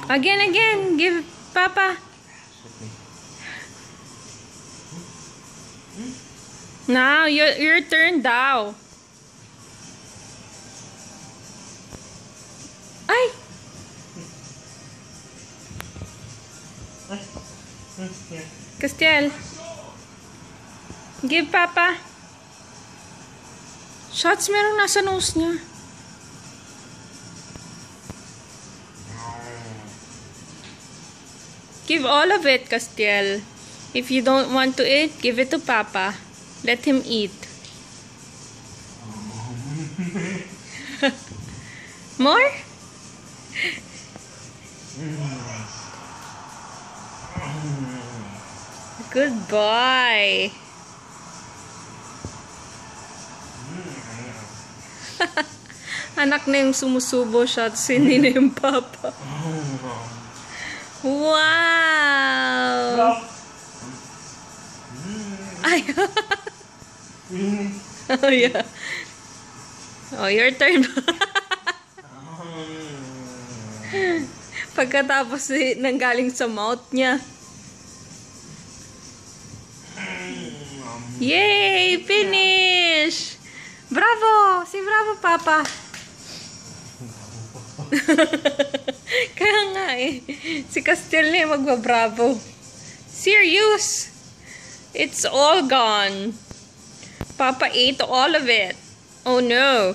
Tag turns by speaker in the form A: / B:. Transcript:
A: Again. Give Papa. Now, your turn daw. Ay! Castiel. Give Papa. Shots, merong nasa nose niya. Give all of it, Castiel. If you don't want to eat, give it to Papa. Let him eat. More? Good boy. Anak na yung sumusubo shots, hindi na yung Papa. Wow! Ay! Oh, yeah. Oh, your turn. Pagkatapos nanggaling sa mouth niya. Yay! Finish! Bravo! Si bravo, Papa. Kaya nga eh. Si Castiel na yung magbabravo. Serious! It's all gone. Papa ate all of it. Oh no.